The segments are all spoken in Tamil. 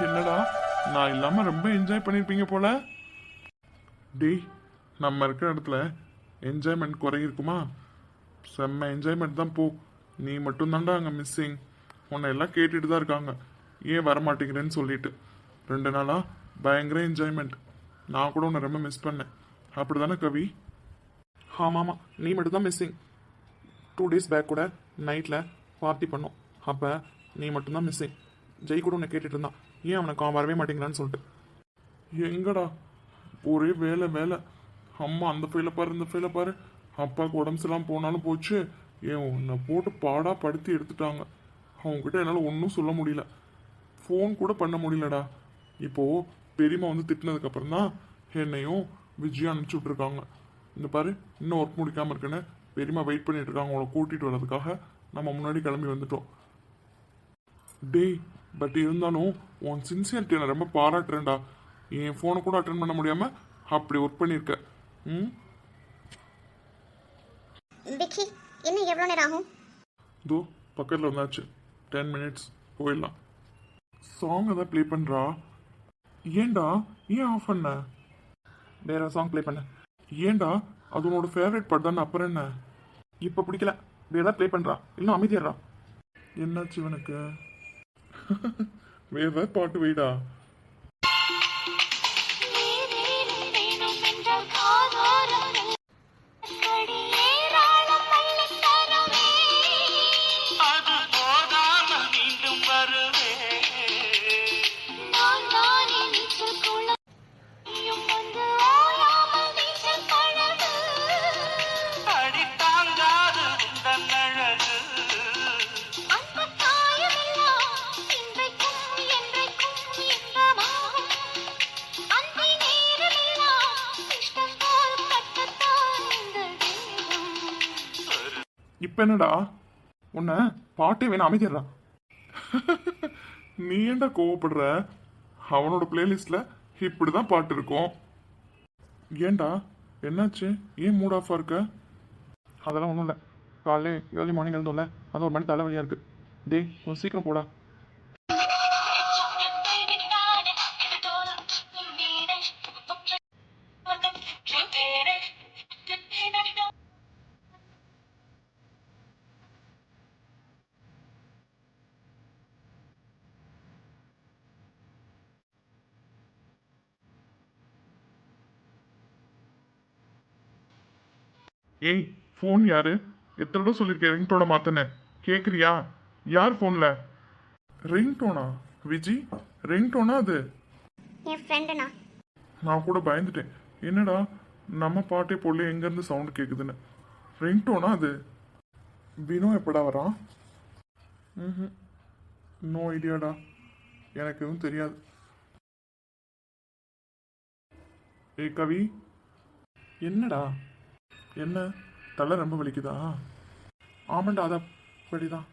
என்னடா நான் இல்லாம ரொம்ப என்ஜாய் பண்ணிருப்பீங்க போல. டேய், நம்ம இருக்கிற இடத்துல என்ஜாய்மெண்ட் குறை இருக்குமா? செம்ம என்ஜாய்மெண்ட் தான் போ. நீ மட்டும் தான்டா அங்கே மிஸ்ஸிங். உன்னை எல்லாம் கேட்டுட்டு தான் இருக்காங்க, ஏன் வரமாட்டேங்கிறேன்னு சொல்லிட்டு. 2 நாளா பயங்கர என்ஜாய்மெண்ட். நான் கூட உன்னை ரொம்ப மிஸ் பண்ணேன். அப்படிதானே கவி? ஆமாம், நீ மட்டும் தான் மிஸ்ஸிங். 2 days பேக் கூட நைட்டில் பார்ட்டி பண்ணோம். அப்போ நீ மட்டும்தான் மிஸ்ஸிங். ஜெய் கூட உன்னை கேட்டுட்டு இருந்தான், ஏன் அவனுக்கு அவன் வரவே மாட்டேங்கிறான்னு சொல்லிட்டு. எங்கடா, ஒரே வேலை வேலை. அம்மா அந்த ஃபைலை பாரு, இந்த ஃபைலை பாரு. அப்பாவுக்கு உடம்பு சரியில்லாம போனாலும் போச்சு, ஏன் உன்னை போட்டு பாடாக படுத்தி எடுத்துட்டாங்க. அவங்ககிட்ட என்னால் ஒன்றும் சொல்ல முடியல, ஃபோன் கூட பண்ண முடியலடா. இப்போது பெரியம்மா வந்து திட்டினதுக்கப்புறம் தான் என்னையும் விஜயா அனுப்பிச்சி விட்ருக்காங்க. இந்த பாரு, இன்னும் ஒர்க் முடிக்காமல் இருக்குன்னு பெரியம்மா வெயிட் பண்ணிட்டு இருக்காங்க. அவங்கள கூட்டிகிட்டு வர்றதுக்காக நம்ம முன்னாடி கிளம்பி வந்துட்டோம். டேய், பட் இருந்தாலும் உன் சின்சியரிட்டி நான் ரொம்ப பாராட்டுறேன்டா. என் ஃபோனை கூட அட்டன் பண்ண முடியாமல் அப்படி ஒர்க் பண்ணியிருக்க. விக்கி, இன்னும் எவ்வளோ நேரம் ஆகும்? இதோ பக்கத்தில் வந்தாச்சு, 10 minutes போயிடலாம். சாங் எதாவது ப்ளே பண்ணுறா? ஏன்டா, ஏன் ஆஃப் பண்ண? வேற சாங் ப்ளே பண்ண. ஏன்டா, அது உன்னோட ஃபேவரட் பாட்டு தானே, அப்புறம் என்ன? இப்போ பிடிக்கல, வேற ஏதாவது ப்ளே பண்ணுறா, இன்னும் அமைதியாடுறா. என்னாச்சு இவனுக்கு? வேற ஏதாவது பாட்டு வைடா. இப்ப என்னடா, உன்னை பாட்டே வேணும், அமைதிடுறான். நீ ஏன்டா கோவப்படுற? அவனோட பிளேலிஸ்ட்ல இப்படிதான் பாட்டு இருக்கும். ஏன்டா, என்னாச்சு? ஏன் மூட் ஆஃபா இருக்க? அதெல்லாம் ஒன்றும் இல்லை, காலையில் ஏர்லி மார்னிங் எழுந்தோம்ல, அது ஒரு மணி தலைவலியாக இருக்கு. டேய், கொஞ்சம் சீக்கிரம் போடா. ஏய், ஃபோன் யாரு? எத்தனை தடவை சொல்லியிருக்கேன் ரிங்டோனை மாத்தனே, கேட்குறியா? யார் ஃபோனில்? ரிங்டோனா? விஜி, ரிங்டோனா அது? என் ஃப்ரெண்டுண்ணா. நான் கூட பயந்துட்டேன், என்னடா நம்ம பாட்டே போடல, எங்கேருந்து சவுண்டு கேட்குதுன்னு. ரிங்டோனா அது? வினோ எப்படா வரான்? நோ ஐடியாடா, எனக்கு எதுவும் தெரியாது. ஏய் கவி, என்னடா? என்ன, தலை ரொம்ப வலிக்குதா? ஆமாண்டா, அதான் படிதான்.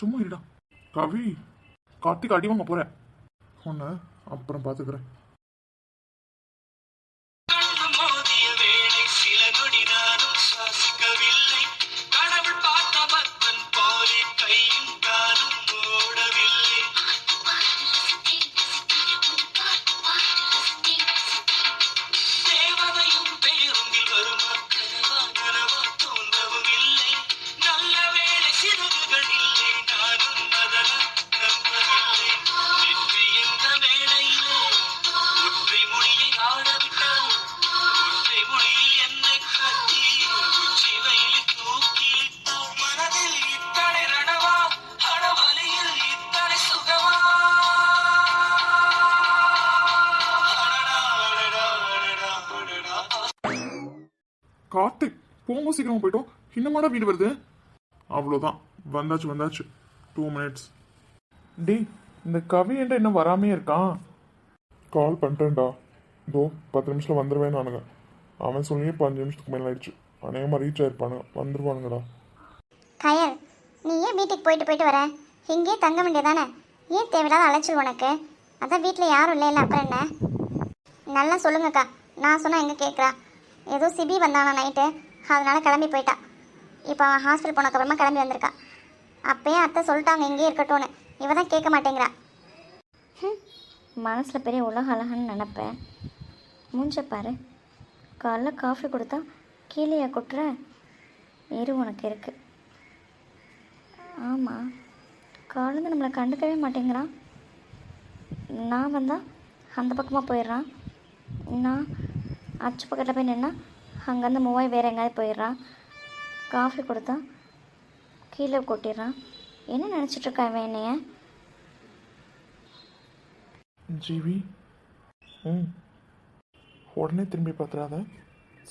சும்மா இருடா. கவி, கார்த்திக் அடி வாங்க போறேன், உன்னை அப்புறம் பார்த்துக்கிறேன். கார்த்திக், போங்க சீக்கிரமா போயிட்டோம், இன்னமாடா வீடு வருது? அவ்வளோதான், வந்தாச்சு 2 minutes. டேய், இந்த கவி என்கிட்ட இன்னும் வராமே இருக்கான். கால் பண்ணிட்டேன்டா, இதோ 10 நிமிஷத்தில் வந்துடுவேன் நானுங்க. அவன் சொல்லியே 5 நிமிஷத்துக்கு மேலே ஆயிடுச்சு. அநேகமாக ரீச் ஆயிருப்பானுங்க, வந்துருவானுங்கடா. கயல், நீ ஏன் வீட்டுக்கு போயிட்டு வர? இங்கேயே தங்க வேண்டியதானே? ஏன் தேவையில்லாத அலைச்சல் உனக்கு? அதான் வீட்டில் யாரும் இல்லை, அப்புறம் என்ன? நல்லா சொல்லுங்கக்கா, நான் சொன்னால் எங்கே கேட்குறா? ஏதோ சிபி வந்தானா நைட்டு, அதனால கிளம்பி போயிட்டா. இப்போ அவன் ஹாஸ்பிட்டல் போனதுக்கப்புறமா கிளம்பி வந்திருக்கா. அப்பயே அத்தை சொல்லிட்டாங்க இங்கேயே இருக்கட்டும்னு. இவ தான் கேட்க மாட்டேங்கிறா. மனசில் பெரிய உலக அழகன்னு நினப்பேன். மூஞ்ச பாரு, காலைல காஃபி கொடுத்தா கீழேயா கொட்டுற? இரு உனக்கு இருக்கு. ஆமாம், காலேருந்து நம்மளை கண்டுக்கவே மாட்டேங்கிறான். நான் வந்தால் அந்த பக்கமாக போயிடுறான். நான் அச்சு பக்கத்தில் போய் நின்னா அங்கேருந்து மூவாய் வேறு எங்கேயாவது போயிடுறான். காஃபி கொடுத்தா கீழே கொட்டிடுறான். என்ன நினச்சிட்ருக்கா இவன் என்னைய? ஜீவி, உடனே திரும்பி பார்த்துடாத.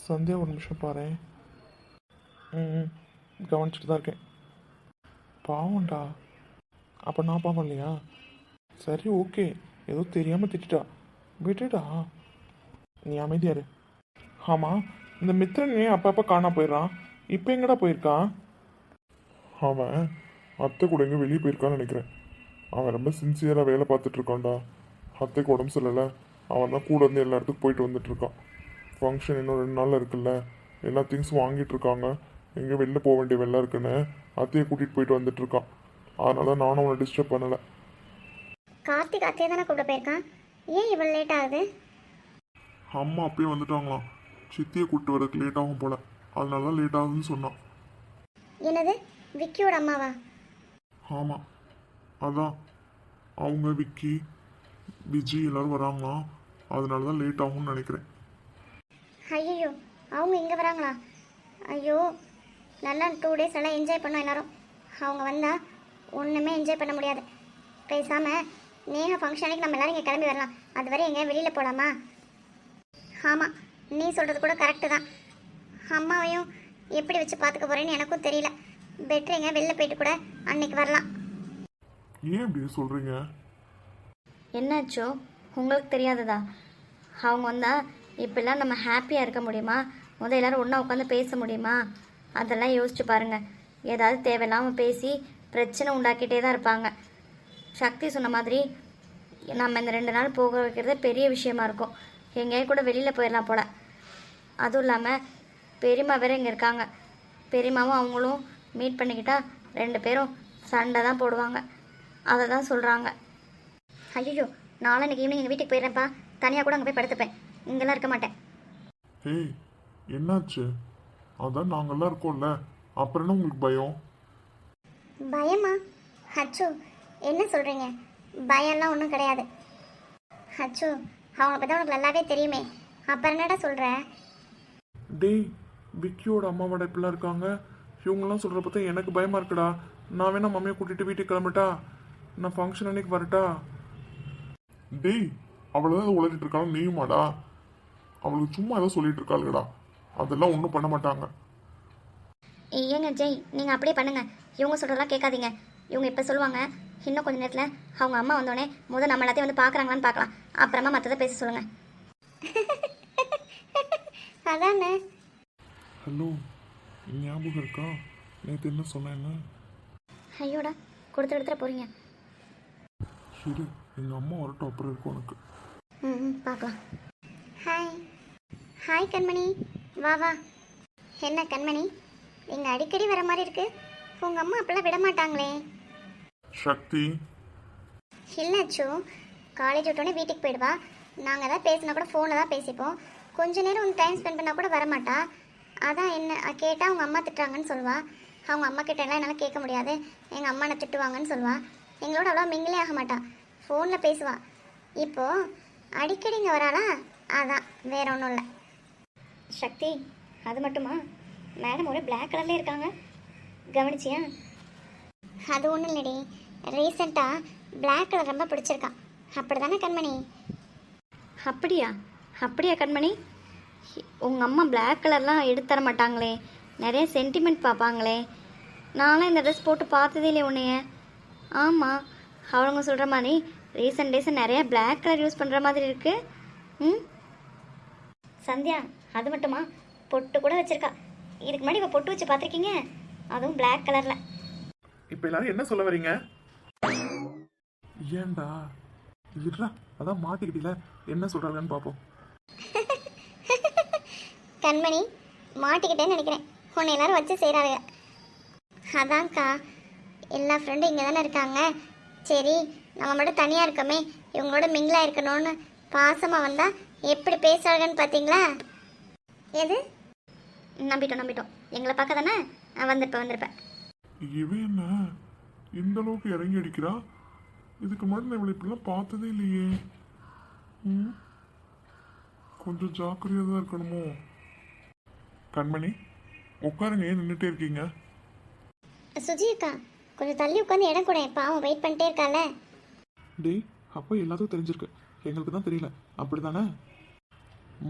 சந்தியா ஒரு நிமிஷம் பாரு. கவனிச்சுட்டு தான் இருக்கேன். பாவம்டா. அப்போ நான் பாவம் இல்லையா? சரி, ஓகே, ஏதோ தெரியாமல் திட்டா, விட்டுடா. நீ அமைதியாரு. ஆமாம், இந்த மித்திரன் ஏன் அப்பப்போ காணா போயிடுறான்? இப்போ எங்கடா போயிருக்கான்? அவன் அத்தை கூட எங்கே வெளியே போயிருக்கான்னு நினைக்கிறேன். அவன் ரொம்ப சின்சியராக வேலை பார்த்துட்டு இருக்கான்டா. அத்தைக்கு உடம்பு சரியில்லை, அவன் தான் கூட இருந்து எல்லா இடத்துக்கும் போயிட்டு வந்துட்டு இருக்கான். ஃபங்க்ஷன் இன்னும் 2 நாளில் இருக்குல்ல, எல்லா திங்ஸும் வாங்கிட்டு இருக்காங்க. எங்கே வெளில போக வேண்டிய வெள்ளம் இருக்குன்னு அத்தையை கூட்டிகிட்டு போயிட்டு வந்துட்டு இருக்கான். அதனால நானும் அவனை டிஸ்டர்ப் பண்ணலை. கார்த்திக் அத்தையை தானே கூப்பிட்டு போயிருக்கான். ஏன் இவ்வளோ லேட் ஆகுது? அம்மா அப்பயே வந்துட்டாங்களாம். சித்தியை கூப்பிட்டு வரதுக்கு லேட் ஆகும் போல, அதனால தான் லேட் ஆகுதுன்னு சொன்னான். என்னது, விக்கியோட அம்மாவா? ஆமாம், அதான் அவங்க விக்கி விஜி எல்லோரும் வராங்களாம். அதனால தான் லேட் ஆகும்னு நினைக்கிறேன். ஐயோ, அவங்க இங்கே வராங்களா? ஐயோ, நல்லா 2 days நல்லா என்ஜாய் பண்ணோம் எல்லாரும். அவங்க வந்தால் ஒன்றுமே என்ஜாய் பண்ண முடியாது. பேசாமல் நேஹா ஃபங்க்ஷனுக்கு நம்ம எல்லோரும் இங்கே கிளம்பி வரலாம். அது வரை எங்கேயா வெளியில் போகலாமா? ஆமாம், நீ சொல்கிறது கூட கரெக்டு தான். அம்மாவையும் எப்படி வச்சு பார்த்துக்க போகிறேன்னு எனக்கும் தெரியல. பெட்ரு எங்கேயா வெளில போயிட்டு கூட அன்னைக்கு வரலாம். ஏன் இப்படி சொல்கிறீங்க? என்னாச்சோ உங்களுக்கு தெரியாததா? அவங்க வந்தால் இப்பெல்லாம் நம்ம ஹாப்பியாக இருக்க முடியுமா? எல்லோரும் ஒன்றா உட்காந்து பேச முடியுமா? அதெல்லாம் யோசிச்சு பாருங்கள். ஏதாவது தேவையில்லாமல் பேசி பிரச்சனை உண்டாக்கிட்டே தான் இருப்பாங்க. சக்தி சொன்ன மாதிரி நம்ம இந்த 2 நாள் போக வைக்கிறது பெரிய விஷயமா இருக்கும். எங்கேயாவது கூட வெளியில் போயிடலாம் போல. அதுவும் இல்லாமல் பெரியம்மா வேறு இங்கே இருக்காங்க. பெரியம்மாவும் அவங்களும் மீட் பண்ணிக்கிட்டா 2 பேரும் சண்டை தான் போடுவாங்க. அதை தான் சொல்கிறாங்க. ஐயோ, நாளைக்கு ஈவினிங் எங்கள் வீட்டுக்கு போயிடுறேன்ப்பா. தனியாக கூட அங்கே போய் படுத்துப்பேன். இங்கெல்லாம் இருக்க மாட்டேன். ஏய், என்னாச்சு? அதான் நாங்கள்லாம் இருக்கோம்ல, அப்புறம் என்ன உங்களுக்கு பயம்? பயமா? அச்சோ, என்ன சொல்கிறீங்க? பயம்லாம் ஒன்றும் கிடையாது. அச்சோ, அவங்கள பற்றி உனக்கு நல்லாவே தெரியுமே, அப்புறம் என்னடா சொல்கிற? டேய், விக்கியோட அம்மாவோட இப்படிலாம் இருக்காங்க. இவங்கெல்லாம் சொல்கிற பார்த்தா எனக்கு பயமாக இருக்குடா. நான் வேணா மம்மியை கூட்டிகிட்டு வீட்டுக்கு கிளம்பிட்டா? நான் ஃபங்க்ஷன் அன்னைக்கு வரட்டா? டேய், அவ்வளோதான் உழைச்சிட்டு இருக்காங்க, நீயுமாடா? அவளுக்கு சும்மா ஏதோ சொல்லிட்டு இருக்காளுடா. அதெல்லாம் ஒன்றும் பண்ண மாட்டாங்க. ஏங்க ஜெய், நீங்கள் அப்படியே பண்ணுங்கள். இவங்க சொல்கிறதெல்லாம் கேட்காதீங்க. இவங்க இப்போ சொல்லுவாங்க, இன்னும் கொஞ்சம் நேரத்தில் அவங்க அம்மா வந்தோடனே முதல் நம்ம எல்லாத்தையும் வந்து பார்க்குறாங்களான்னு பார்க்கலாம். அப்புறமா மற்றதை பேச சொல்லுங்கள். அதானே. ஹலோ, ஞாபகம் இருக்கா நேற்று என்ன சொன்னேன்னு? ஐயோடா, கொடுத்து எடுத்துட போகிறீங்க. சரி, எங்கள் அம்மா வரட்டும், அப்புறம் இருக்கும் உனக்கு. பார்க்கலாம். ஹாய் ஹாய் கண்மணி, வா வா. என்ன கண்மணி, இங்கே அடிக்கடி வர மாதிரி இருக்கு. உங்கள் அம்மா அப்பெல்லாம் விட மாட்டாங்களே. சக்தி இல்லாச்சோ, காலேஜ் விட்டோடனே வீட்டுக்கு போயிடுவா. நாங்கள் ஏதாவது பேசினா கூட ஃபோனில் தான் பேசிப்போம். கொஞ்ச நேரம் உங்கள் டைம் ஸ்பெண்ட் பண்ணால் கூட வரமாட்டா. அதான் என்ன கேட்டால் அவங்க அம்மா திட்டுறாங்கன்னு சொல்வா. அவங்க அம்மா கிட்ட எல்லாம் என்னால் கேட்க முடியாது, எங்கள் அம்மா என்ன திட்டுவாங்கன்னு சொல்வா. எங்களோட அவ்வளோ மிங்கிலே ஆக மாட்டா, ஃபோனில் பேசுவா. இப்போது அடிக்கடி இங்கே வராளா, அதான் வேற ஒன்றும் இல்லை. சக்தி, அது மட்டுமா? மேடம் ஒரு பிளாக் கலர்லேயே இருக்காங்க, கவனிச்சியா? அது ஒன்றும் இல்லடி, ரீசெண்டாக பிளாக் கலர் ரொம்ப பிடிச்சிருக்கான். அப்படி தானே கண்மணி? அப்படியா? அப்படியா கண்மணி? உங்கள் அம்மா பிளாக் கலர்லாம் எடுத்து தர மாட்டாங்களே, நிறைய சென்டிமெண்ட் பார்ப்பாங்களே. நான்லாம் இந்த ட்ரெஸ் போட்டு பார்த்ததே இல்லையே உன்னைய. ஆமாம், அவங்க சொல்கிற மாதிரி ரீசெண்ட் டேஸில் நிறைய பிளாக் கலர் யூஸ் பண்ணுற மாதிரி இருக்குது. சந்தியா, அது மட்டுமா? பொட்டு கூட வச்சுருக்கா. இதுக்கு முன்னாடி இப்போ பொட்டு வச்சு பார்த்துருக்கீங்க, அதுவும் பிளாக் கலரில். இப்போ எல்லாரும் என்ன சொல்ல வரீங்க? ஏன்டா இருடா, அதான் மாட்டிக்கிட்டீல, என்ன சொல்றாங்கன்னு பார்ப்போம். கண்மணி, மாட்டிக்கிட்டேன்னு நினைக்கிறேன். உன்னை எல்லாரும் வச்சு செய்கிறாங்க. அதான்க்கா, எல்லா ஃப்ரெண்டும் இங்கே தானே இருக்காங்க, சரி நம்ம மட்டும் தனியாக இருக்கோமே, இவங்களோட மிங்கிளாக இருக்கணும்னு பாசமாக வந்தால் எப்படி பேசுறாங்கன்னு பார்த்தீங்களா? எது? நம்பிட்டோம் எங்களை பார்க்க தானே வந்திருப்பேன். இவன் என்ன இந்த அளவுக்கு இறங்கி அடிக்கிறா? இதுக்கு முன்னாடி நான் இவளை இப்படிலாம் பார்த்ததே இல்லையே. ம், கொஞ்சம் ஜாக்கிரதையாக தான் இருக்கணுமோ? கண்மணி, உட்காருங்க, ஏன் நின்றுட்டே இருக்கீங்க? சுஜி அக்கா, கொஞ்சம் தள்ளி உட்காந்து இடம் கூட, பாவம் வெயிட் பண்ணிட்டே இருக்கால. டேய், அப்போ எல்லாத்துக்கும் தெரிஞ்சிருக்கு, எங்களுக்கு தான் தெரியல, அப்படி தானே?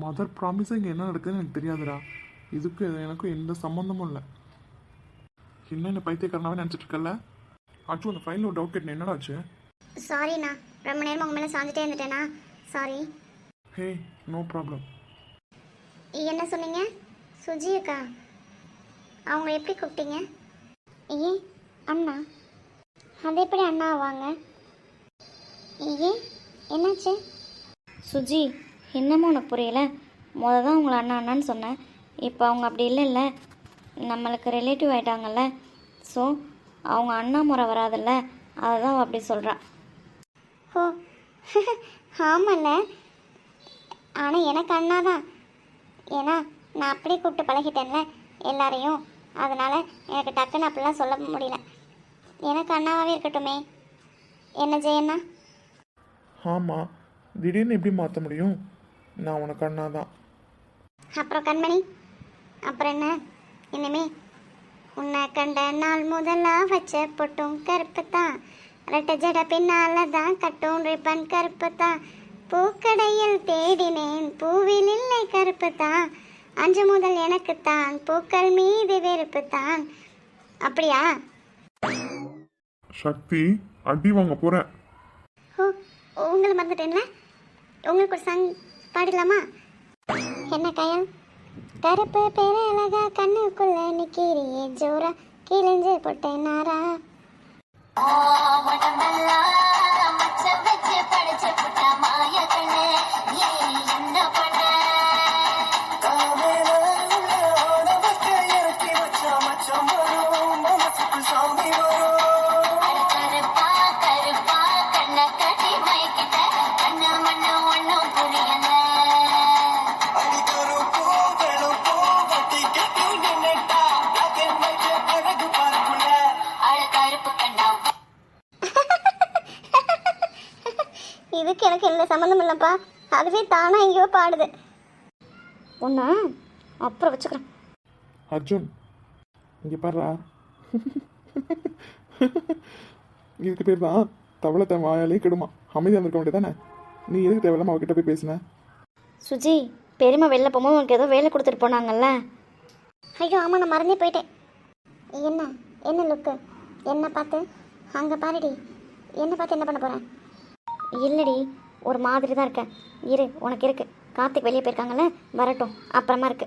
மதர் ப்ராமிஸாக இங்கே என்ன நடக்குதுன்னு எனக்கு தெரியாதுடா. இதுக்கு எனக்கும் எந்த சம்மந்தமும் இல்லை. என்ன பைத்தியக்காரனாவே நினச்சிட்டு இருக்கல? ஆச்சு, அந்த ஃபைலில் ஒரு டவுட் கேட்டேன், என்னடா ஆச்சு? சாரிண்ணா, ரொம்ப நேரம் உங்க மேலே சாஞ்சிட்டே இருந்துட்டேனா, சாரி. ஹே, நோ ப்ராப்ளம். என்ன சொன்னீங்க? சுஜி அக்கா, அவங்க எப்படி கூப்பிட்டீங்க? ஏன் அண்ணா? அது எப்படி அண்ணா ஆவாங்க? ஏன் என்னாச்சு? சுஜி, என்னமோ உனக்கு புரியல. தான் உங்களை அண்ணான்னு சொன்னேன். இப்போ அவங்க அப்படி இல்லைல்ல, நம்மளுக்கு ரிலேட்டிவ் ஆகிட்டாங்கல்ல. ஸோ அவங்க அண்ணா முறை வராதில்ல, அதை தான் அவள் அப்படி சொல்கிறா. ஓ ஆமாம்ல, ஆனால் எனக்கு அண்ணா தான். ஏன்னா நான் அப்படியே கூப்பிட்டு பழகிட்டேன்ல எல்லாரையும், அதனால் எனக்கு டக்குன்னு அப்படிலாம் சொல்ல முடியல. எனக்கு அண்ணாவாகவே இருக்கட்டுமே. என்ன ஜெயண்ணா? ஆமாம், திடீர்னு எப்படி மாற்ற முடியும்? நான் உனக்கு அண்ணா தான். அப்புறம் கண்மணி, அப்புறம் என்ன? இனிமே உன்னை கண்ட நாள் முதலா வச்ச பொட்டும் கருப்பு தான், ரெட்ட ஜட பின்னால தான் கட்டும் ரிப்பன் கருப்பு தான், பூக்கடையில் தேடினேன் பூவில் இல்லை கருப்பு தான், அன்று முதல் எனக்குத்தான் பூக்கள் மீது வெறுப்பு தான். அப்படியா? சக்தி, அடி வாங்க போகிறேன். ஓ, உங்களை மறந்துட்டேன்ல. உங்களுக்கு ஒரு சாங் பாடலாமா? என்ன கயல்? கருப்பு பேர அழகா கண்ணுக்குள்ள நிக்கிறியே ஜோரா, கிழிஞ்சு போட்டேன் நாரா. இதுக்கு எனக்கு எந்த சம்மந்தம் இல்லைப்பா, அதுவே தானா எங்கேயோ பாடுது. ஒன்றா அப்புறம் வச்சுக்கிறேன். அர்ஜுன், இங்கே பாடுறா. இதுக்கு பேர் தான் தவளை வாயாலே கெடுமா. அமைதியாக இருக்க வேண்டியதானே? நீ எதுக்கு தேவையில்லாம அவகிட்ட போய் பேசின? சுஜி, பெரியம்மா வெளில போகும்போது உனக்கு ஏதோ வேலை கொடுத்துட்டு போனாங்கல்ல. ஐயோ ஆமாம், நான் மறந்தே போயிட்டேன். என்ன என்ன லுக்கு? என்ன பார்த்து அங்கே பாருடி. என்ன பார்த்து என்ன பண்ண போகிறேன்? இல்லடி, ஒரு மாதிரி தான் இருக்கேன். இரு, உனக்கு இருக்கு. கார்த்திக் வெளியே போயிருக்காங்கல்ல, வரட்டும், அப்புறமா இருக்கு.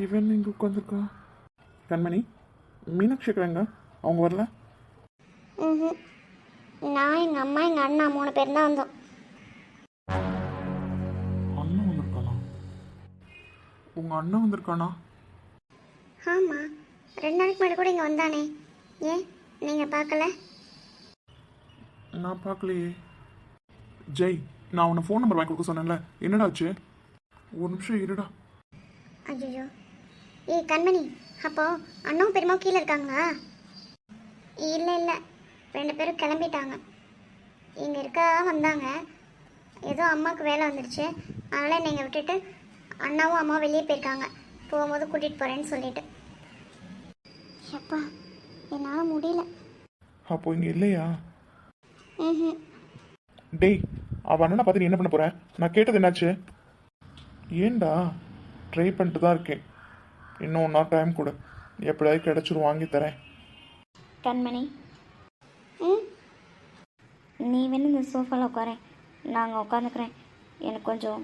இவன் இங்கே உட்காந்துருக்கா. கண்மணி, மீனாட்சி எங்க? அவங்க வரல? ம், நான் எங்கள் அம்மா எங்கள் அண்ணா 3 பேர் தான் வந்தோம். அண்ணன் வந்திருக்கானா? உங்கள் அண்ணன் வந்திருக்கானா? ஆமாம், 2 நாளைக்கு முன்னாடி கூட இங்கே வந்தானே. ஏன் நீங்கள் பார்க்கல? நான் பார்க்கலையே. ஜெய், நான் உன்னை ஃபோன் நம்பர் வாங்கி கொடுக்க சொன்னேன்ல, என்னடா ஆச்சு? ஒரு நிமிஷம் இருடா. ஐயோ, ஏய் கண்மணி, அப்போ அண்ணாவும் பெருமாவும் கீழே இருக்காங்களா? இல்லை இல்லை, 2 பேரும் கிளம்பிட்டாங்க. இங்கே இருக்க வந்தாங்க, ஏதோ அம்மாவுக்கு வேலை வந்துடுச்சு, அதனால் என்னை இங்கே விட்டுட்டு அண்ணாவும் அம்மாவும் வெளியே போயிருக்காங்க, போகும்போது கூட்டிகிட்டு போகிறேன்னு சொல்லிட்டு. எப்பா, என்னால் முடியல. அப்போ இங்கே இல்லையா? ம், டேய், அவன் அண்ணனை பார்த்து நீ என்ன பண்ண போற? நான் கேட்டது என்னாச்சு? ஏண்டா? ட்ரை பண்ணிட்டு தான் இருக்கேன். இன்னும் 1 நாள் டைம் கொடு, எப்படியாவது கிடச்சிரும், வாங்கி தரேன். கண்மணி, ம், நீ வேணும் இந்த சோஃபாவில் உட்காரேன், நாங்கள் உட்காந்துக்கிறேன். எனக்கு கொஞ்சம்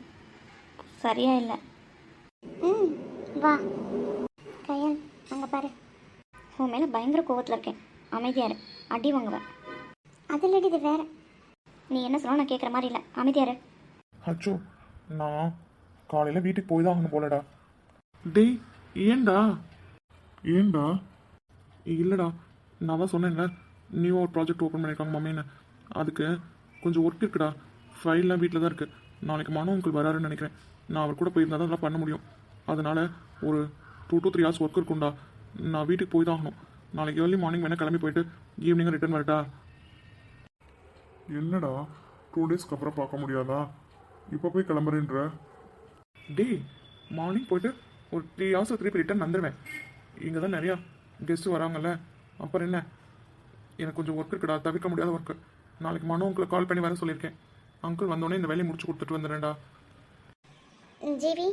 சரியா இல்லை. ம், வா கயல், அங்கே பாரு. உன் மேலே பயங்கர கோவத்தில் இருக்கேன், அமைதியாரு, அடி வாங்குவேன். அதில் இது வேற. நீ என்ன சொன்னா நான் கேட்குற மாதிரி இல்லை, அமைதியாரு. அச்சோ, நான் காலையில் வீட்டுக்கு போய் தான் ஆகணும் போலடா. டேய், ஏண்டா? ஏண்டா? இல்லைடா, நான் தான் சொன்னேன்ல நியூ ஒரு ப்ராஜெக்ட் ஓப்பன் பண்ணியிருக்காங்க மம்மின்னு. அதுக்கு கொஞ்சம் ஒர்க் இருக்குடா. ஃபைல்லாம் வீட்டில் தான் இருக்குது. நாளைக்கு மனோ அங்கிள் வராருன்னு நினைக்கிறேன். நான் அவர் கூட போயிருந்தா தான் அதெல்லாம் பண்ண முடியும். அதனால் ஒரு 2 to 3 hours ஒர்க் இருக்கும்டா. நான் வீட்டுக்கு போய் தான் ஆகணும். நாளைக்கு ஏர்லி மார்னிங் வேணால் கிளம்பி போயிட்டு ஈவினிங்காக ரிட்டர்ன் வரட்டா? என்னடா 2 டேஸ்க்கு அப்புறம் பார்க்க முடியாதா? இப்போ போய் கிளம்புறேன்ற. டேய், மார்னிங் போயிட்டு ஒரு 3 hours திருப்பி ரிட்டர்ன் வந்துடுவேன். இங்கே தான் நிறையா கெஸ்ட்டு வராங்கல்ல. அப்புறம் என்ன, எனக்கு கொஞ்சம் ஒர்க் இருக்குடா, தவிர்க்க முடியாத ஒர்க்கு. நாளைக்கு மனோ அங்கிள் கால் பண்ணி வர சொல்லியிருக்கேன். அங்கிள் வந்தோடனே இந்த வேலையை முடிச்சு கொடுத்துட்டு வந்துடுறேன்டா. ஜிவி,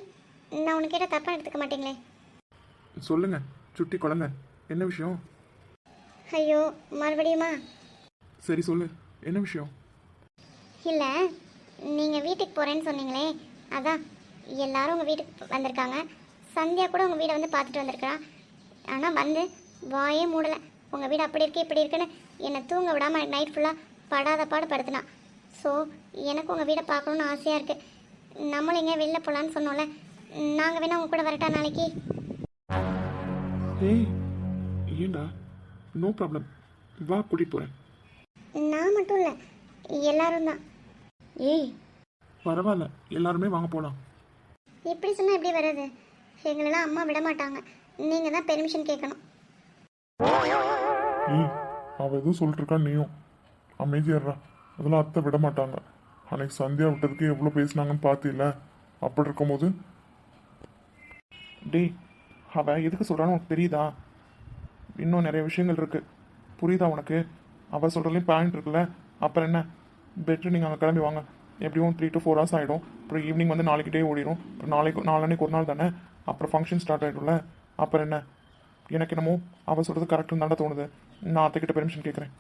நான் உனக்கு கேட்டால் தப்பாக எடுத்துக்க மாட்டீங்களே? சொல்லுங்க சுட்டி குழந்தை, என்ன விஷயம்? ஐயோ, மறுபடியுமா? சரி சொல்லு, என்ன விஷயம்? இல்லை, நீங்கள் வீட்டுக்கு போகிறேன்னு சொன்னீங்களே, அதான் எல்லாரும் உங்கள் வீட்டுக்கு வந்திருக்காங்க. சந்தியா கூட உங்கள் வீடை வந்து பார்த்துட்டு வந்திருக்கா. ஆனால் வந்து வாயே மூடலை. உங்கள் வீடு அப்படி இருக்கு இப்படி இருக்குன்னு என்னை தூங்க விடாமல் நைட் ஃபுல்லாக படாத பாடு படுத்தினா. ஸோ எனக்கு உங்கள் வீடை பார்க்கணுன்னு ஆசையாக இருக்குது. நம்மளும் எங்கேயா வெளில போகலான்னு சொன்னோம்ல, நாங்கள் வேணா உங்கள் கூட வரட்டா நாளைக்கு? ஏய், ஏண்டா? நோ ப்ராப்ளம், வா கூட்டிகிட்டு போகிறேன். நான் மட்டும் இல்லை, எல்லாரும் தான். ஏய், பரவாயில்ல, எல்லாருமே வாங்க போகலாம். இப்படி சொன்னால் எப்படி வர்றது? எங்களெல்லாம் அம்மா விட மாட்டாங்க. நீங்கள் தான் பெர்மிஷன் கேட்கணும். ஏய், அவள் எதுவும் சொல்லிட்டு இருக்கா, நீயும் அமைதியாடுறா. அதெல்லாம் அத்தை விட மாட்டாங்க. அன்னைக்கு சந்தியா விட்டதுக்கு எவ்வளோ பேசினாங்கன்னு பார்த்தில. அப்படி இருக்கும்போது டேய், அவள் எதுக்கு சொல்கிறான்னு உனக்கு தெரியுதா? இன்னும் நிறைய விஷயங்கள் இருக்குது, புரியுதா உனக்கு? அவள் சொல்கிறதுலேயும் பாயிண்ட் இருக்குல்ல. அப்புறம் என்ன, பெட்ரு நீங்கள் அங்கே கிளம்பி வாங்க. எப்படியும் 3 to 4 hours ஆகிடும். அப்புறம் ஈவினிங் வந்து நாளைக்கு டே ஓடிடும். அப்புறம் நாளைக்கு ஒரு நாள் தானே, அப்புறம் ஃபங்க்ஷன் ஸ்டார்ட் ஆகிடும்ல. அப்புறம் என்ன, எனக்கு என்னமோ அவள் சொல்கிறது கரெக்டுன்னு தாண்டா தோணுது. நான் அத்தைக்கிட்ட பெர்மிஷன் கேட்குறேன்.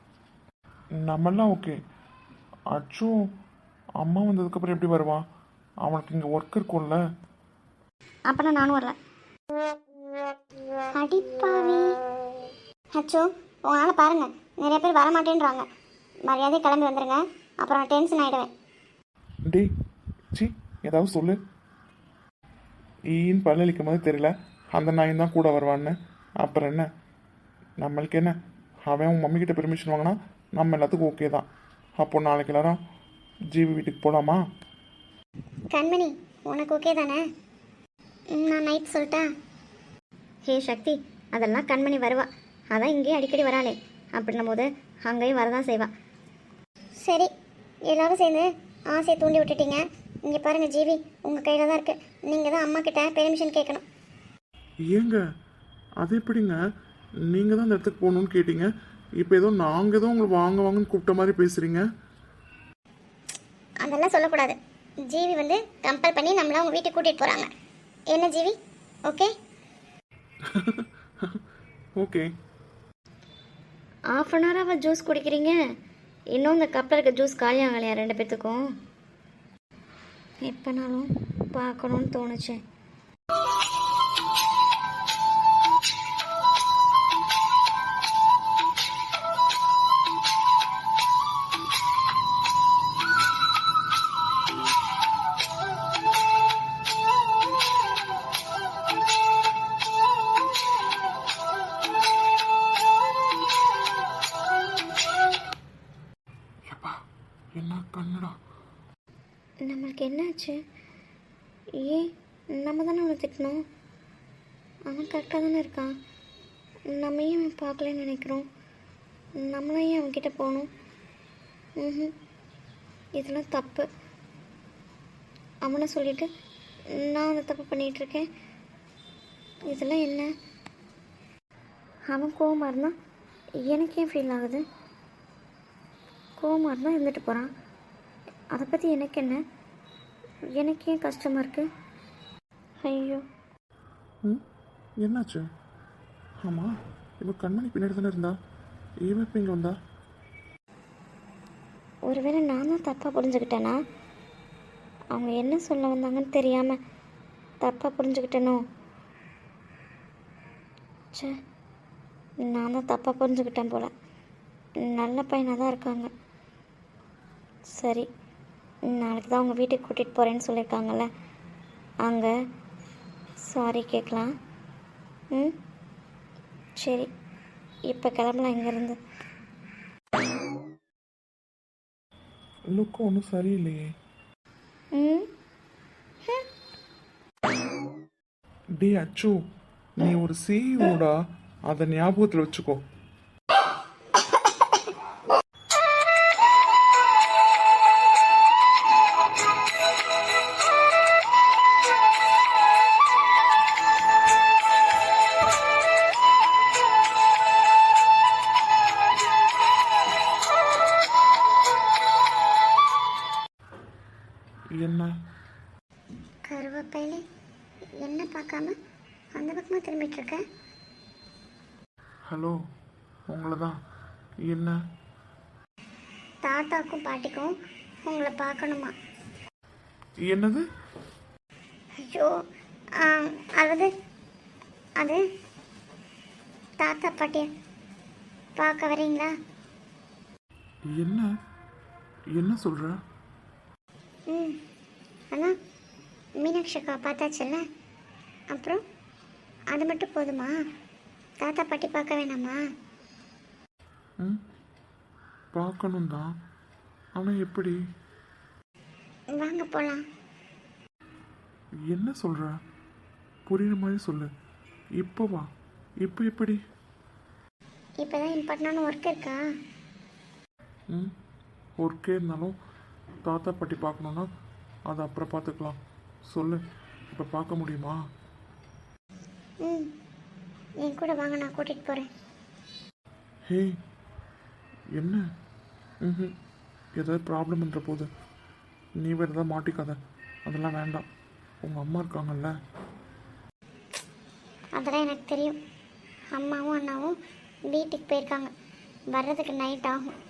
நம்மெல்லாம் ஓகே. அச்சு அம்மா வந்ததுக்கப்புறம் எப்படி வருவான்? அவனுக்கு இங்கே ஒர்க் இருக்கும்ல. அப்போனா நானும் வரல. அடிப்பாவி. அச்சோ, உங்களால் பாருங்கள், நிறைய பேர் வர மாட்டேன்றாங்க. மரியாதை கிளம்பி வந்துடுங்க, அப்புறம் நான் டென்ஷன் ஆகிடுவேன். டேய், சி, ஏதாவது சொல்லு. ஈன்னு பல்லளிக்கும் போது தெரியல அந்த நாயும் தான் கூட வருவான்னு. அப்புறம் என்ன, நம்மளுக்கு என்ன, அவன் உன் மம்மிக்கிட்ட பெர்மிஷன் வாங்கினா நம்ம எல்லாத்துக்கும் ஓகே தான். அப்போ நாளைக்கு எல்லாரும் ஜிவி வீட்டுக்கு போகலாமா? கண்மணி, உனக்கு ஓகே தானே? நான் நைட் சொல்லிட்டா? ஹே சக்தி, அதெல்லாம் கண்மணி வருவா. அதான் இங்கேயும் அடிக்கடி வராளே. அப்படின்னும் போது அங்கேயும் வரதான் செய்வா. சரி, எல்லாரும் சேர்ந்து ஆசையை தூண்டி விட்டுட்டீங்க. இங்கே பாருங்கள் ஜிவி, உங்கள் கையில் தான் இருக்குது. நீங்கள் தான் அம்மா கிட்ட பெர்மிஷன் கேட்கணும். ஏங்க, அது எப்படிங்க? நீங்கள் தான் அந்த இடத்துக்கு போகணுன்னு கேட்டீங்க. இப்போ ஏதோ நாங்கள் ஏதோ உங்களை வாங்கன்னு கூப்பிட்ட மாதிரி பேசுகிறீங்க. அதெல்லாம் சொல்லக்கூடாது. ஜிவி வந்து கம்பல் பண்ணி நம்மளை அவங்க வீட்டுக்கு கூட்டிகிட்டு போகிறாங்க. என்ன GV, okay? Okay. Half an ஹவராக ஜூஸ் குடிக்கிறீங்க. இன்னும் இந்த கப்பில் இருக்க ஜூஸ் காலியாகலையா 2 பேர்த்துக்கும்? எப்போனாலும் பார்க்கணுன்னு தோணுச்சு. என்ன கண்ணடா? நம்மளுக்கு என்னாச்சு? ஏன் நம்ம தானே அவனை திட்டணும்? அவன் கரெக்டாக தானே இருக்கான். நம்ம ஏன் அவன் பார்க்கலன்னு நினைக்கிறோம்? நம்மளும் ஏன் அவன்கிட்ட போகணும்? இதெல்லாம் தப்பு. அவனை சொல்லிவிட்டு நான் அந்த தப்பு பண்ணிகிட்ருக்கேன். இதெல்லாம் என்ன? அவன் கோவமாக இருந்தால் எனக்கு ஏன் ஃபீல் ஆகுது? கோவமாக இருந்தால் இருந்துட்டு போகிறான். அதை பற்றி எனக்கு என்ன? எனக்கு ஏன் கஷ்டமாக இருக்குது? ஐயோ, என்னாச்சு? ஆமாம், இப்போ கண்மணி பின்னாடி தானே இருந்தா. இவன் இப்போ இங்கே வந்தா? ஒருவேளை நான் தான் தப்பாக புரிஞ்சுக்கிட்டேனா? அவங்க என்ன சொல்ல வந்தாங்கன்னு தெரியாமல் தப்பாக புரிஞ்சுக்கிட்டேனோ? சே, நான் தான் தப்பாக புரிஞ்சுக்கிட்டேன் போல். நல்ல பையனாக தான் இருக்காங்க. சரி, நாளைக்கு தான் அவங்க வீட்டுக்கு கூட்டிகிட்டு போகிறேன்னு சொல்லியிருக்காங்கல்ல, அங்கே சாரி கேட்கலாம். சரி, இப்போ கிளம்பலாம் இங்கேருந்து. லுக்கு ஒன்றும் சரியில்லையே. ம். டே அச்சு, நீ ஒரு சிஇஓடா, அதை ஞாபகத்தில் வச்சுக்கோ. என்ன கருவேப்பிலை என்ன பார்க்காம அந்த பக்கமாக திரும்பிட்டு இருக்க? ஹலோ, உங்களை தான். என்ன தாத்தாக்கும் பாட்டிக்கும் உங்களை பார்க்கணுமா? என்னது? ஐயோ, அதாவது அது தாத்தா பாட்டியை பார்க்க வரீங்களா? என்ன என்ன சொல்ற? ம், அதான் மீனாட்சி அக்கா பார்த்தாச்சுல்ல, அப்புறம் அது மட்டும் போதுமா? தாத்தா பாட்டி பார்க்க வேணாமா? ம், பார்க்கணும் தான். ஆனால் எப்படி? வாங்க போகலாம். என்ன சொல்ற? புரியுற மாதிரி சொல்லு. இப்போ வா. இப்போ எப்படி? இப்போ தான் இம்பார்ட்டண்டான ஒர்க் இருக்கா? ம், ஒர்க்கே இருந்தாலும் தாத்தா பாட்டி பார்க்கணுன்னா அதை அப்புறம் பார்த்துக்கலாம். சொல்லு, இப்போ பார்க்க முடியுமா? ம், என் கூட வாங்க, நான் கூட்டிகிட்டு போகிறேன். ஹே, என்ன? ம், ஏதாவது ப்ராப்ளம்ன்ற போது நீ வேறு ஏதாவது மாட்டிக்காத. அதெல்லாம் வேண்டாம். உங்கள் அம்மா இருக்காங்கல்ல. அதெல்லாம் எனக்கு தெரியும். அம்மாவும் அண்ணாவும் வீட்டுக்கு போயிருக்காங்க. வர்றதுக்கு நைட் ஆகும்.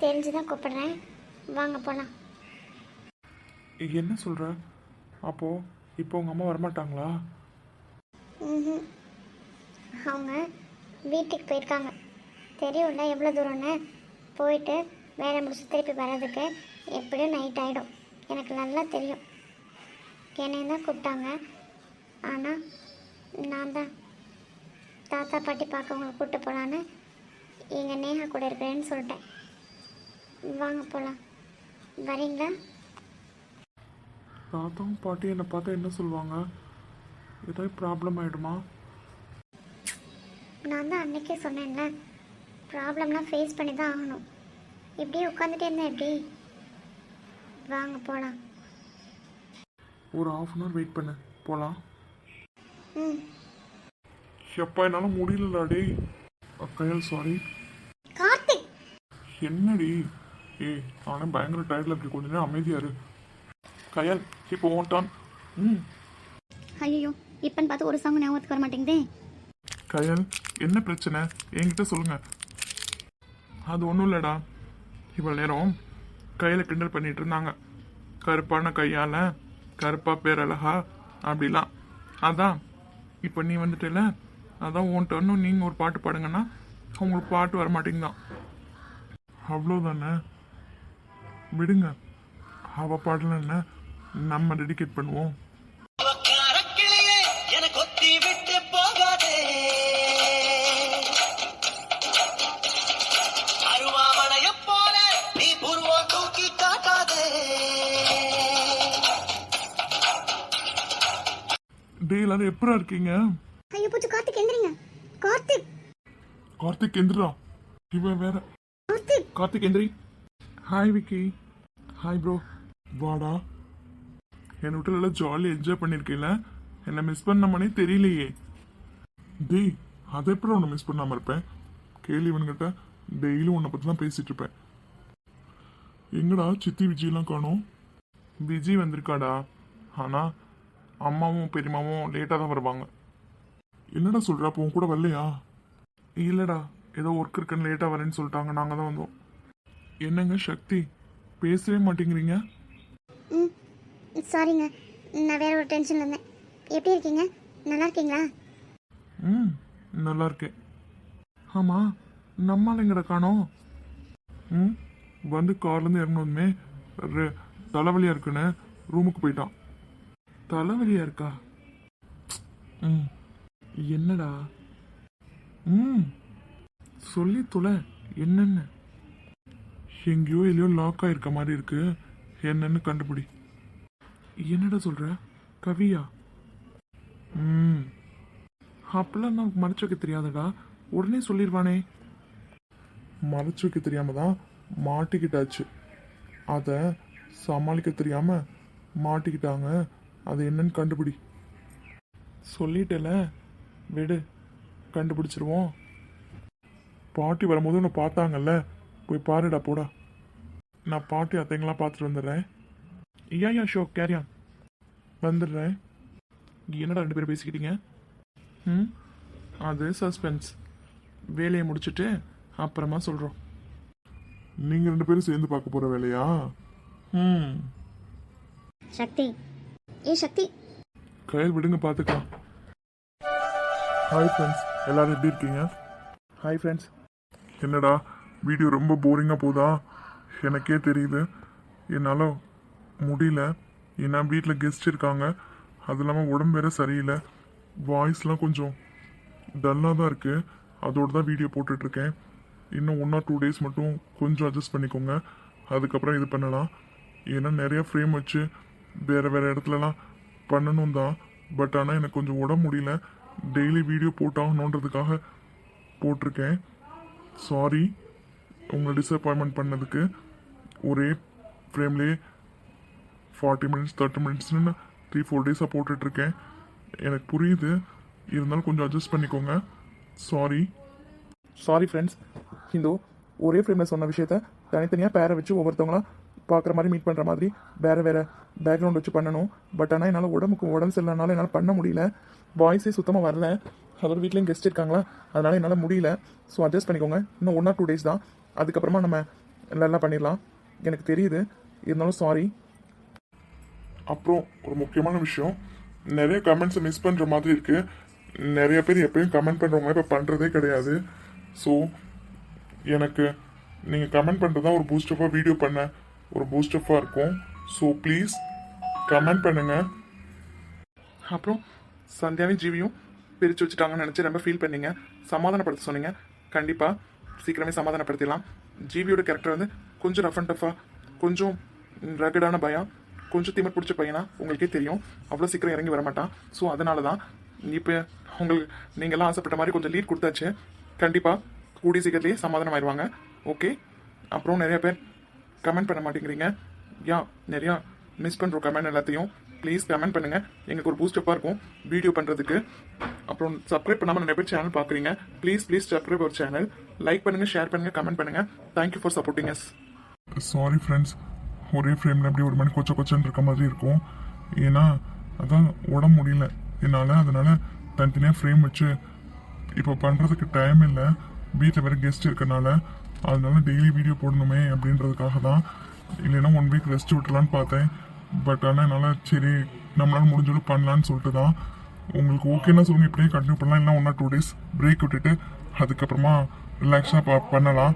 தெரிஞ்சு தான் கூப்பிடுறேன். வாங்க போகலாம். என்ன சொல்கிற? அப்போது இப்போ உங்கள் அம்மா வரமாட்டாங்களா? ம், அவங்க வீட்டுக்கு போயிருக்காங்க. தெரியும்ல எவ்வளோ தூரம்னு. போயிட்டு வேலை முடிச்சு திருப்பி வர்றதுக்கு எப்படியும் நைட் ஆகிடும். எனக்கு நல்லா தெரியும். என்னையும் தான் கூப்பிட்டாங்க. ஆனால் நான் தான் தாத்தா பாட்டி பார்க்க உங்களை கூப்பிட்டு போகலான்னு எங்கள் நேஹா கூட இருக்கிறேன்னு சொல்லிட்டேன். வாங்க போகலாம். வரீங்களா? தாத்தாவும் பாட்டி என்னை பார்த்தா என்ன சொல்லுவாங்க? ஏதாவது ப்ராப்ளம் ஆகிடுமா? நான் தான் அன்றைக்கே சொன்னேன்ல, ப்ராப்ளம்லாம் ஃபேஸ் பண்ணி தான் ஆகணும். இப்படியே உட்காந்துட்டே இருந்தேன் எப்படி? வாங்க போகலாம். ஒரு ½ வெயிட் பண்ணு, போகலாம். ம். எப்பா, என்னால் முடியலடா டேய். கையல் சாரி. கார்த்திக், என்னடி? ஏய், நானே பயங்கர டயர்டில் இப்படி கொஞ்ச நேரம் அமைதியாக இரு. கையல், இப்போ ஓட்டான். ம், ஐயோ, இப்போன்னு பார்த்து ஒரு சாங் ஞாபகத்துக்கு வர மாட்டேங்குதே. கையல், என்ன பிரச்சனை? என்கிட்ட சொல்லுங்க. அது ஒன்றும் இல்லைடா. இவ்வளோ நேரம் கையில் கிண்டல் பண்ணிட்டு இருந்தாங்க. கருப்பான கையால் கருப்பா பேர் அழகா அப்படிலாம். அதான் இப்போ நீ வந்துட்டல, அதான் உன் டர்னும் நீங்கள் ஒரு பாட்டு பாடுங்கன்னா அவங்களுக்கு பாட்டு வர மாட்டேங்குதான். அவ்வளோதானே, விடுங்க. அவள் பாடலன்னு நம்ம டெடிகேட் பண்ணுவோம். டே, எல்லாரும் எப்படா இருக்கீங்க? ஐயோ பூச்சு, கார்த்திக் எந்திரிங்க. கார்த்திக், கார்த்திக் எந்திரா. இவன் வேற. கார்த்திக். கார்த்திக் எந்திரி. ஹாய் விக்கி. Hi bro. வாடா. என்னை விட்டு நல்லா ஜாலியாக என்ஜாய் பண்ணியிருக்கீங்கள. என்னை மிஸ் பண்ணாமனே தெரியலையே. டேய், அதை எப்படி உன்னை மிஸ் பண்ணாமல் இருப்பேன்? கேள்வி இவன்கிட்ட டெய்லியும் உன்னை பற்றி தான் பேசிகிட்டு இருப்பேன். எங்கடா சித்தி விஜயெல்லாம் காணோம்? விஜய் வந்திருக்காடா. ஆனால் அம்மாவும் பெரியம்மாவும் லேட்டாக தான் வருவாங்க. என்னடா சொல்கிற? அப்போ உன் கூட வரலையா? இல்லைடா, ஏதோ ஒர்க் இருக்குன்னு லேட்டாக வரேன்னு சொல்லிட்டாங்க. நாங்கள் தான் வந்தோம். என்னங்க சக்தி, பேசவே மாட்டேங்கிறீங்க? ம், சாரிங்க, நான் வேற ஒரு டென்ஷனில் இருந்தேன். எப்படி இருக்கீங்க? நல்லா இருக்கீங்களா? ம், நல்லா இருக்கேன். ஆமாம், நம்மால் எங்கடா காணோம்? ம், வந்து கார்லேருந்து இறங்கணுமே தலைவலியாக இருக்குன்னு ரூமுக்கு போயிட்டான். தலைவலியாக இருக்கா? ம், என்னடா? ம், சொல்லி தொலை என்னன்னு. எங்கேயோ இல்லையோ லாக் ஆயிருக்க மாதிரி இருக்கு, என்னன்னு கண்டுபிடி. என்னடா சொல்ற? கவியா? அப்பெல்லாம் நான் மறைச்சு வைக்க தெரியாதடா, உடனே சொல்லிடுவானே. மறைச்சு வைக்க தெரியாம தான் மாட்டிக்கிட்டாச்சு, அதை சமாளிக்க தெரியாம மாட்டிக்கிட்டாங்க. அது என்னன்னு கண்டுபிடி. சொல்லிட்டல, விடு, கண்டுபிடிச்சிருவோம். பாட்டி வரும்போது உன்னை பார்த்தாங்கல்ல, போய் பாருடா போடா. நான் பாட்டி அத்தைங்களாம் பார்த்துட்டு வந்துடுறேன். யா ஷோ கேரியான், வந்துடுறேன். என்னடா 2 பேரும் பேசிக்கிட்டீங்க? அது சஸ்பென்ஸ், வேலையை முடிச்சுட்டு அப்புறமா சொல்கிறோம். நீங்கள் 2 பேரும் சேர்ந்து பார்க்க போகிற வேலையா? சக்தி, ஏ சக்தி, கையில் விடுங்க பார்த்துக்கலாம். ஹாய் ஃப்ரெண்ட்ஸ், எல்லாரும் எப்படி இருக்கீங்க? Hi friends. என்னடா வீடியோ ரொம்ப போரிங்காக போதா? எனக்கே தெரியுது, என்னால் முடியல. ஏன்னா வீட்டில் கெஸ்ட் இருக்காங்க, அது இல்லாமல் உடம்பு வேற சரியில்லை, வாய்ஸ்லாம் கொஞ்சம் டல்லாக தான் இருக்குது. அதோடு தான் வீடியோ போட்டுட்ருக்கேன். இன்னும் 1 or 2 days மட்டும் கொஞ்சம் அட்ஜஸ்ட் பண்ணிக்கோங்க, அதுக்கப்புறம் இது பண்ணலாம். ஏன்னா நிறைய ஃப்ரேம் வச்சு வேறு வேறு இடத்துலலாம் பண்ணணும் தான். பட் ஆனால் எனக்கு கொஞ்சம் உடம்பு முடியல, டெய்லி வீடியோ போட்டாகணுன்றதுக்காக போட்டிருக்கேன். சாரி உங்களை டிசப்பாயின்மெண்ட் பண்ணதுக்கு. ஒரே ஃப்ரேம்லேயே 40 minutes 30 minutesன்னு 3-4 days போட்டுட்ருக்கேன். எனக்கு புரியுது, இருந்தாலும் கொஞ்சம் அட்ஜஸ்ட் பண்ணிக்கோங்க. Sorry friends. இந்த ஒரே ஃப்ரேமில் சொன்ன விஷயத்த தனித்தனியாக பேரை வச்சு ஒவ்வொருத்தவங்களாம் பார்க்குற மாதிரி மீட் பண்ணுற மாதிரி வேறு வேறு பேக்ரவுண்ட் வச்சு பண்ணணும். பட் ஆனால் என்னால் உடம்பு சரியில்லைனால என்னால் பண்ண முடியல. வாய்ஸே சுத்தமாக வரல, அதோட வீட்லேயும் கெஸ்ட் இருக்காங்களா, அதனால் என்னால் முடியல. ஸோ அட்ஜஸ்ட் பண்ணிக்கோங்க. இன்னும் 1 or 2 days தான், அதுக்கப்புறமா நம்ம நல்லா பண்ணிடலாம். எனக்கு தெரியுது, இருந்தாலும் சாரி. அப்புறம் ஒரு முக்கியமான விஷயம், நிறைய கமெண்ட்ஸை மிஸ் பண்ணுற மாதிரி இருக்குது. நிறைய பேர் எப்பயும் கமெண்ட் பண்ணுறவங்க இப்போ பண்ணுறதே கிடையாது. ஸோ எனக்கு நீங்கள் கமெண்ட் பண்ணுறது தான் ஒரு பூஸ்டப்பாக வீடியோ பண்ண ஒரு பூஸ்டப்பாக இருக்கும். ஸோ ப்ளீஸ் கமெண்ட் பண்ணுங்கள். அப்புறம் சந்தியாவையும் ஜீவியும் பிரித்து வச்சுட்டாங்கன்னு நினச்சி ரொம்ப ஃபீல் பண்ணீங்க, சமாதானப்படுத்த சொன்னீங்க. கண்டிப்பாக சீக்கிரமே சமாதானப்படுத்திடலாம். ஜீவியோட கேரக்டர் வந்து கொஞ்சம் ரஃப் அண்ட் டஃபாக, கொஞ்சம் ரகடான பயம், கொஞ்சம் திமிர் பிடிச்ச பையனா உங்களுக்கே தெரியும், அவ்வளோ சீக்கிரம் இறங்கி வர மாட்டான். ஸோ அதனால தான் இப்போ உங்களுக்கு நீங்கள்லாம் ஆசைப்பட்ட மாதிரி கொஞ்சம் லீட் கொடுத்தாச்சு. கண்டிப்பாக கூடிய சீக்கிரத்துலேயே சமாதானம் ஆயிடுவாங்க. ஓகே. அப்புறம் நிறைய பேர் கமெண்ட் பண்ண மாட்டேங்கிறீங்க. நிறையா மிஸ் பண்ணுறோம் கமெண்ட் எல்லாத்தையும். ப்ளீஸ் கமெண்ட் பண்ணுங்கள், எங்களுக்கு ஒரு பூஸ்டப்பாக இருக்கும் வீடியோ பண்ணுறதுக்கு. அப்புறம் சப்ஸ்கிரைப் பண்ணாமல் நிறைய பேர் சேனல் பார்க்குறீங்க. Please subscribe our channel, like பண்ணுங்கள், ஷேர் பண்ணுங்கள், கமெண்ட் பண்ணுங்கள். Thank you for supporting us. Sorry friends, ஒரே ஃப்ரேமில் அப்படி ஒரு மணி கொச்சன்னு இருக்க மாதிரி இருக்கும். ஏன்னா அதான் உடம்பு முடியல என்னால், அதனால் தனித்தனியாக ஃப்ரேம் வச்சு இப்போ பண்ணுறதுக்கு டைம் இல்லை. வீட்டில் வேறு கெஸ்ட் இருக்கனால, அதனால டெய்லி வீடியோ போடணுமே அப்படின்றதுக்காக தான். இல்லைன்னா 1 week ரெஸ்ட் விட்டுலான்னு பார்த்தேன். பட் ஆனால் என்னால் சரி நம்மளால் முடிஞ்சளவு பண்ணலான்னு சொல்லிட்டு தான். உங்களுக்கு ஓகேன்னா சொல்லுங்கள், இப்படியே கண்டினியூ பண்ணலாம். இல்லை 1 or 2 days பிரேக் விட்டுட்டு அதுக்கப்புறமா ரிலாக்ஸாக பண்ணலாம்.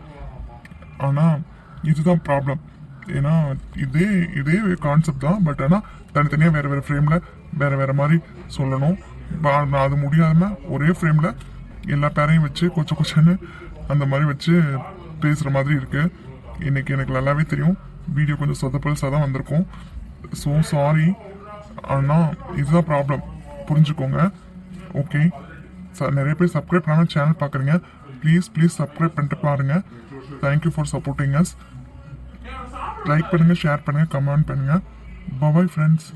ஆனால் இதுதான் ப்ராப்ளம். ஏன்னா இதே கான்செப்ட் தான், பட் ஆனால் தனித்தனியாக வேறு ஃப்ரேமில் வேறு மாதிரி சொல்லணும். அது முடியாமல் ஒரே ஃப்ரேமில் எல்லா பேரையும் வச்சு கொச்சன்னு அந்த மாதிரி வச்சு பேசுகிற மாதிரி இருக்குது. இன்றைக்கி எனக்கு நல்லாவே தெரியும், வீடியோ கொஞ்சம் சொதப்பல்ஸாக தான் வந்திருக்கும். So sorry. ஆனால் இதுதான் ப்ராப்ளம், புரிஞ்சுக்கோங்க. ஓகே. நிறைய பேர் சப்ஸ்கிரைப் பண்ணாமல் சேனல் பார்க்குறீங்க. ப்ளீஸ் சப்ஸ்கிரைப் பண்ணிட்டு பாருங்கள். Thank you for supporting as. Like பண்ணுங்கள், ஷேர் பண்ணுங்கள், கமெண்ட் பண்ணுங்கள். Bye friends.